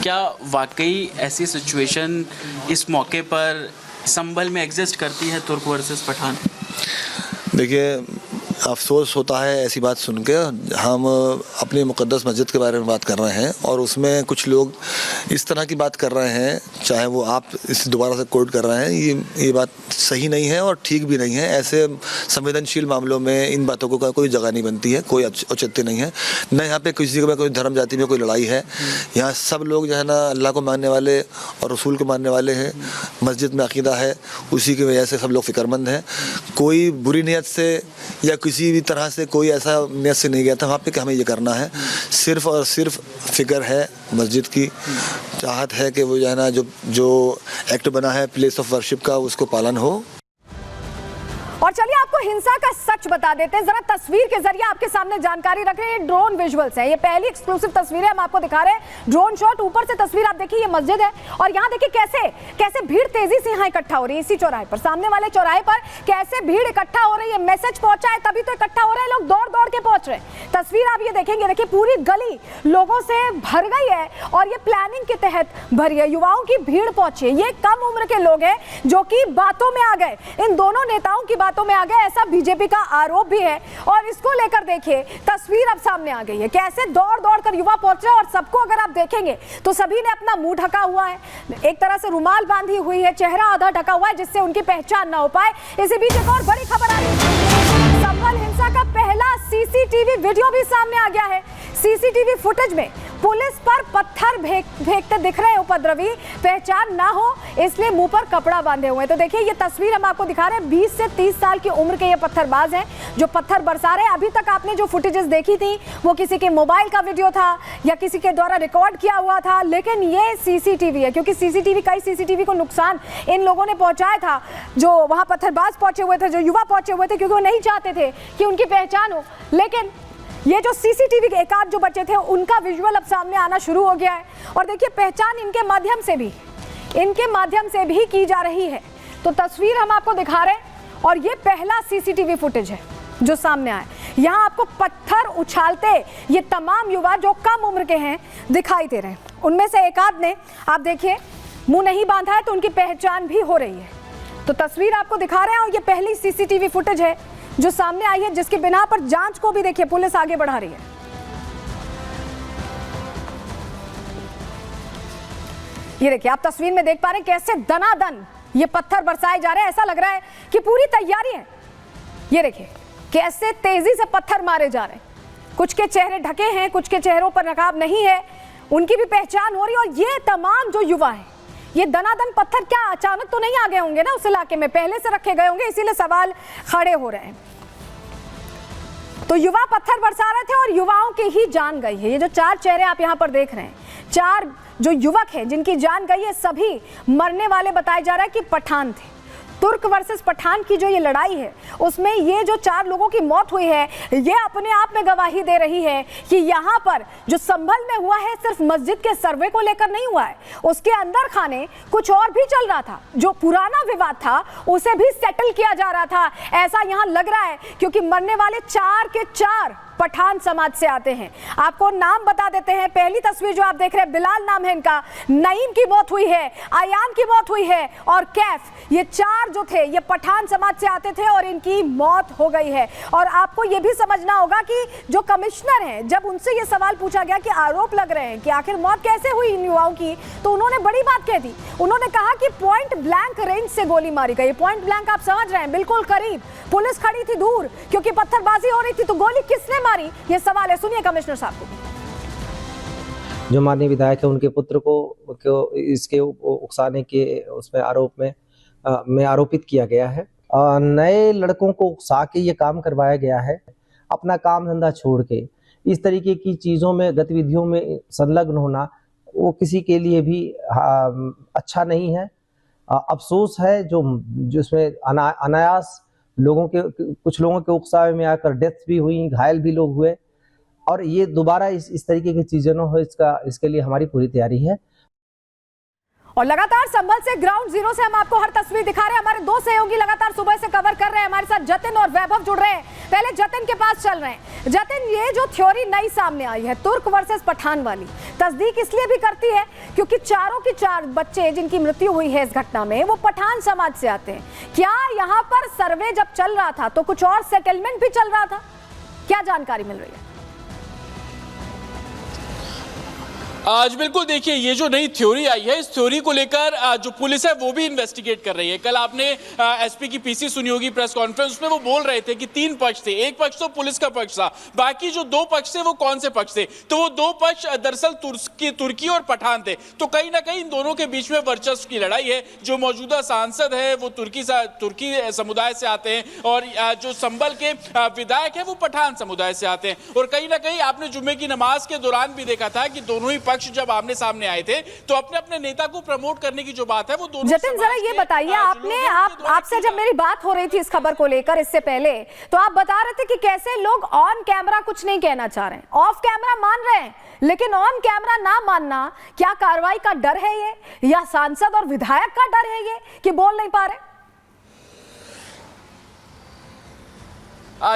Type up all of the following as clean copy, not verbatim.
क्या वाकई ऐसी सिचुएशन इस मौके पर संभल में एग्जिस्ट करती है, तुर्क वर्सेस पठान? देखिए, अफसोस होता है ऐसी बात सुन के। हम अपनी मुक़द्दस मस्जिद के बारे में बात कर रहे हैं और उसमें कुछ लोग इस तरह की बात कर रहे हैं, चाहे वो आप इस दोबारा से कोट कर रहे हैं, ये बात सही नहीं है और ठीक भी नहीं है। ऐसे संवेदनशील मामलों में इन बातों को कोई जगह नहीं बनती है, कोई औचित्य नहीं है। न यहाँ पे किसी में कोई धर्म जाति में कोई लड़ाई है। यहाँ सब लोग जो है ना अल्लाह को मानने वाले और रसूल को मानने वाले हैं। मस्जिद में अक़ीदा है, उसी की वजह से सब लोग फ़िक्रमंद हैं। कोई बुरी नीयत से या किसी भी तरह से कोई ऐसा नियत से नहीं गया था वहाँ पे कि हमें ये करना है। सिर्फ़ और सिर्फ फ़िक्र है मस्जिद की, चाहत है कि वो जो है ना जो एक्ट बना है प्लेस ऑफ वर्शिप का, उसको पालन हो। और चलिए आपको हिंसा का सच बता देते हैं, जरा तस्वीर के जरिए आपके सामने जानकारी रख रहे हैं। ड्रोन विजुअल्स है, ये पहली एक्सक्लूसिव तस्वीरें हम आपको दिखा रहे हैं। ड्रोन शॉट, ऊपर से तस्वीर आप देखिए, ये मस्जिद है और यहाँ देखिए कैसे भीड़ तेजी से यहाँ इकट्ठा हो रही है। इसी चौराहे पर, सामने वाले चौराहे पर कैसे भीड़ इकट्ठा हो रही है। मैसेज पहुंचा है तभी तो इकट्ठा हो रहे हैं लोग, दौड़ दौड़ के पहुंच रहे हैं। तस्वीर आप ये देखेंगे, देखिए पूरी गली लोगों से भर गई है और ये प्लानिंग के तहत भरी है। युवाओं की भीड़ पहुंची है, ये कम उम्र के लोग हैं जो कि बातों में आ गए, इन दोनों नेताओं की बातों में आ गए, ऐसा बीजेपी का आरोप भी है। और इसको लेकर देखिए तस्वीर अब सामने आ गई है, कैसे दौड़ दौड़ कर युवा पहुंच रहे हैं। और सबको अगर आप देखेंगे तो सभी ने अपना मुंह ढका हुआ है, एक तरह से रुमाल बांधी हुई है, चेहरा आधा ढका हुआ है जिससे उनकी पहचान ना हो पाए। इसी बीच एक और बड़ी खबर आ रही है, संभल हिंसा का पहला सीसीटीवी वीडियो भी सामने आ गया है। सीसीटीवी फुटेज में पुलिस पर पत्थर फेंकते दिख रहे हैं उपद्रवी, पहचान ना हो इसलिए मुंह पर कपड़ा बांधे हुए हैं। तो देखिए ये तस्वीर हम आपको दिखा रहे हैं, 20 से 30 साल की उम्र के ये पत्थरबाज हैं जो पत्थर बरसा रहे हैं। अभी तक आपने जो फुटेजेस देखी थी वो किसी के मोबाइल का वीडियो था या किसी के द्वारा रिकॉर्ड किया हुआ था, लेकिन ये सीसीटीवी है, क्योंकि कई सीसीटीवी को नुकसान इन लोगों ने पहुंचाया था जो वहां पत्थरबाज पहुंचे हुए थे, जो युवा पहुंचे हुए थे, क्योंकि वो नहीं चाहते थे कि उनकी पहचान हो। लेकिन ये जो सीसीटीवी के एकाध जो बचे थे उनका विजुअल अब सामने आना शुरू हो गया है और देखिए पहचान इनके माध्यम से भी की जा रही है। तो तस्वीर हम आपको दिखा रहे हैं और ये पहला सीसीटीवी फुटेज है जो सामने आया। यहाँ आपको पत्थर उछालते ये तमाम युवा जो कम उम्र के हैं दिखाई दे रहे हैं। उनमें से एकाध ने, आप देखिए, मुंह नहीं बांधा है तो उनकी पहचान भी हो रही है। तो तस्वीर आपको दिखा रहे हैं और ये पहली सीसीटीवी फुटेज है जो सामने आई है, जिसके बिना पर जांच को भी देखिए पुलिस आगे बढ़ा रही है। ये देखिए आप तस्वीर में देख पा रहे हैं कैसे दनादन ये पत्थर बरसाए जा रहे हैं, ऐसा लग रहा है कि पूरी तैयारी है। ये देखिए कैसे तेजी से पत्थर मारे जा रहे हैं, कुछ के चेहरे ढके हैं, कुछ के चेहरों पर नकाब नहीं है, उनकी भी पहचान हो रही है। और ये तमाम जो युवा हैं, ये दनादन पत्थर क्या अचानक तो नहीं आ गए होंगे ना उस इलाके में, पहले से रखे गए होंगे, इसीलिए सवाल खड़े हो रहे हैं। तो युवा पत्थर बरसा रहे थे और युवाओं की ही जान गई है। ये जो 4 चेहरे आप यहाँ पर देख रहे हैं, 4 जो युवक हैं जिनकी जान गई है, सभी मरने वाले बताया जा रहा है कि पठान थे। तुर्क वर्सेस पठान की जो ये लड़ाई है उसमें ये जो 4 लोगों की मौत हुई है, ये अपने आप में गवाही दे रही है कि यहाँ पर जो संभल में हुआ है सिर्फ मस्जिद के सर्वे को लेकर नहीं हुआ है, उसके अंदर खाने कुछ और भी चल रहा था। जो पुराना विवाद था उसे भी सेटल किया जा रहा था, ऐसा यहाँ लग रहा है, क्योंकि मरने वाले 4 के 4 पठान समाज से आते हैं। आपको नाम बता देते हैं। पहली तस्वीर जो आप देख रहे हैं, बिलाल नाम है इनका, नईम की मौत हुई है, आयान की मौत हुई है और कैफ, ये 4 जो थे ये पठान समाज से आते थे और इनकी मौत हो गई है। और आपको ये भी समझना होगा कि जो कमिश्नर हैं, जब उनसे ये सवाल पूछा गया कि आरोप लग रहे हैं कि आखिर मौत कैसे हुई इन युवाओं की, तो उन्होंने बड़ी बात कह दी। उन्होंने कहा कि पॉइंट ब्लैंक रेंज से गोली मारी गई। पॉइंट ब्लैंक आप समझ रहे हैं, बिल्कुल करीब, पुलिस खड़ी थी दूर क्योंकि पत्थरबाजी हो रही थी, तो गोली किसने मारी, ये सवाल है। सुनिए कमिश्नर साहब को। जो माननीय विधायक है उनके पुत्र को इसके उकसाने के उसमें आरोप में आरोपित किया गया है। नए लड़कों को उकसा के ये काम करवाया गया है। अपना काम धंधा छोड़ के इस तरीके की चीज़ों में, गतिविधियों में संलग्न होना वो किसी के लिए भी अच्छा नहीं है। अफसोस है जो इसमें अनायास कुछ लोगों के उकसावे में आकर डेथ भी हुई, घायल भी लोग हुए, और ये दोबारा इस तरीके की चीजें न हो, इसके लिए हमारी पूरी तैयारी है। और लगातार संभल से ग्राउंड जीरो से हम आपको हर तस्वीर दिखा रहे हैं। हमारे 2 सहयोगी लगातार सुबह से कवर कर रहे हैं। हमारे साथ जतिन और वैभव जुड़ रहे हैं। पहले जतिन के पास चल रहे हैं। जतिन, ये जो थ्योरी नई सामने आई है तुर्क वर्सेस पठान वाली, तस्दीक इसलिए भी करती है क्योंकि चारों के चार बच्चे जिनकी मृत्यु हुई है इस घटना में वो पठान समाज से आते हैं। क्या यहाँ पर सर्वे जब चल रहा था तो कुछ और सेटलमेंट भी चल रहा था? क्या जानकारी मिल रही है? आज बिल्कुल देखिए, ये जो नई थ्योरी आई है, इस थ्योरी को लेकर जो पुलिस है वो भी इन्वेस्टिगेट कर रही है। कल आपने एसपी की पीसी सुनी होगी प्रेस कॉन्फ्रेंस, उसमें वो बोल रहे थे कि 3 पक्ष थे। एक पक्ष तो पुलिस का पक्ष था, बाकी जो 2 पक्ष थे वो कौन से पक्ष थे? तो वो 2 पक्ष दरअसल तुर्की और पठान थे। तो कहीं ना कहीं इन दोनों के बीच में वर्चस्व की लड़ाई है। जो मौजूदा सांसद है वो तुर्की समुदाय से आते हैं और जो संभल के विधायक है वो पठान समुदाय से आते हैं। और कहीं ना कहीं आपने जुम्मे की नमाज के दौरान भी देखा था कि दोनों ही पक्ष जब आमने सामने आए थे तो अपने अपने नेता को प्रमोट करने की जो बात है वो दोनों। जतिन, जरा ये बताइए, आपसे जब मेरी बात हो रही थी इस खबर को लेकर इससे पहले, तो आप बता रहे थे कि कैसे लोग ऑन कैमरा कुछ नहीं कहना चाह रहे हैं, ऑफ कैमरा मान रहे हैं, लेकिन ऑन कैमरा ना मानना, क्या कार्रवाई का डर है ये, या सांसद और विधायक का डर है ये कि बोल नहीं पा रहे?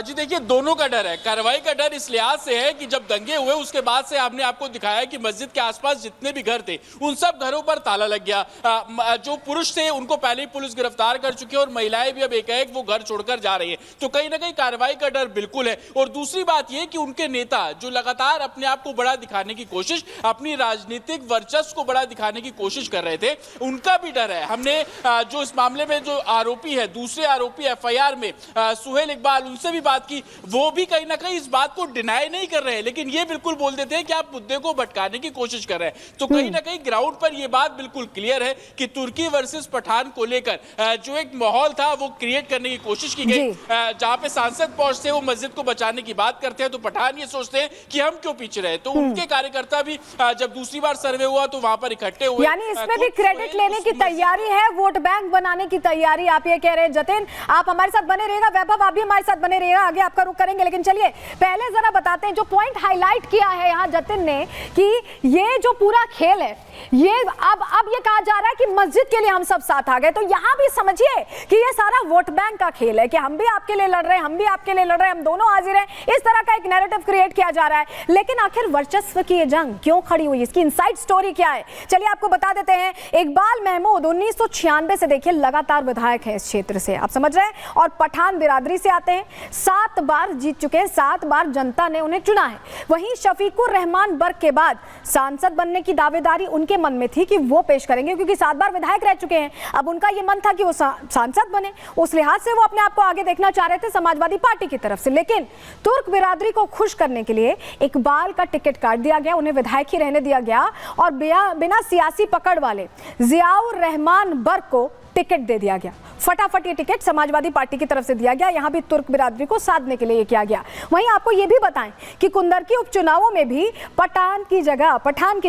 जी देखिए, दोनों का डर है। कार्रवाई का डर इस लिहाज से है कि जब दंगे हुए उसके बाद से हमने आपको दिखाया कि मस्जिद के आसपास जितने भी घर थे उन सब घरों पर ताला लग गया। जो पुरुष थे उनको पहले ही पुलिस गिरफ्तार कर चुकी है और महिलाएं भी अब एक वो घर छोड़कर जा रही है। तो कहीं ना कहीं कार्रवाई का डर बिल्कुल है। और दूसरी बात यह कि उनके नेता जो लगातार अपने आप को बड़ा दिखाने की कोशिश, अपनी राजनीतिक वर्चस्व को बड़ा दिखाने की कोशिश कर रहे थे, उनका भी डर है। हमने जो इस मामले में जो आरोपी है, दूसरे आरोपी FIR में सुहेल इकबाल, उनसे बात की, वो भी कहीं ना कहीं इस बात को डिनाई नहीं कर रहे हैं, लेकिन ये बिल्कुल बोल देते हैं कि आप मुद्दे को भटकाने की कोशिश कर रहे हैं। तो कहीं ना कहीं ग्राउंड पर ये बात बिल्कुल क्लियर है कि तुर्की वर्सेस पठान को लेकर जो एक माहौल था वो क्रिएट करने की कोशिश की गई। जहां पे सांसद पहुंचते वो मस्जिद को बचाने की बात करते हैं तो पठान ये सोचते हैं कि हम क्यों पीछे रहे। तो उनके कार्यकर्ता भी जब दूसरी बार सर्वे हुआ तो वहां पर इकट्ठे हुए। यानी इसमें भी क्रेडिट लेने की तैयारी है, वोट बैंक बनाने की तैयारी, आप ये कह रहे हैं। जतिन, आप हमारे साथ बने रहिएगा, वैभव आप भी हमारे साथ बने रहिएगा, आगे आपका रुख करेंगे। लेकिन चलिए पहले जरा बताते हैं, जो पॉइंट हाईलाइट किया है यहाँ जतिन ने कि ये जो पूरा खेल है, ये अब ये कहा जा रहा है कि मस्जिद के लिए हम सब साथ आ गए। तो यहाँ भी समझिए कि ये सारा वोट बैंक का खेल है कि हम भी आपके लिए लड़ रहे हैं, हम भी आपके लिए लड़ रहे हैं, हम दोनों हाजिर हैं, इस तरह का एक नैरेटिव क्रिएट किया जा रहा है। लेकिन आखिर वर्चस्व की ये जंग क्यों खड़ी हुई, इसकी इनसाइड स्टोरी क्या है, चलिए आपको बता देते हैं। इकबाल महमूद 1996 से देखिए लगातार विधायक है इस क्षेत्र से, आप समझ रहे हैं, और पठान बिरादरी से आते हैं। 7 बार जीत चुके हैं, 7 बार जनता ने उन्हें चुना है। वहीं शफीकुर रहमान बर्क के बाद सांसद बनने की दावेदारी उनके मन में थी कि वो पेश करेंगे, क्योंकि 7 बार विधायक रह चुके हैं। अब उनका ये मन था कि वो सांसद बने, उस लिहाज से वो अपने आप को आगे देखना चाह रहे थे समाजवादी पार्टी की तरफ से। लेकिन तुर्क बिरादरी को खुश करने के लिए इकबाल का टिकट काट दिया गया, उन्हें विधायक ही रहने दिया गया और बिना सियासी पकड़ वाले जियाउर रहमान बर्क को टिकट दे दिया गया। फटाफट ये टिकट समाजवादी पार्टी की तरफ से दिया गया, यहां भी तुर्क बिरादरी को साधने के लिए किया गया। वहीं आपको ये भी बताएं कि कुंदरकी उपचुनावों में भी पठान की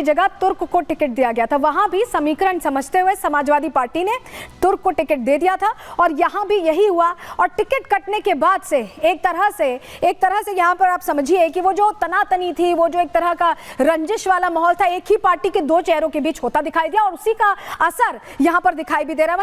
जगह तुर्क को टिकट दिया गया था। वहां भी समीकरण समझते हुए समाजवादी पार्टी ने तुर्क को टिकट दे दिया था और यहां भी यही हुआ। और टिकट कटने के बाद से एक तरह से यहां पर आप समझिए कि वो जो तनातनी थी, वो जो एक तरह का रंजिश वाला माहौल था, एक ही पार्टी के 2 चेहरों के बीच होता दिखाई दिया और उसी का असर यहां पर दिखाई भी दे रहा है।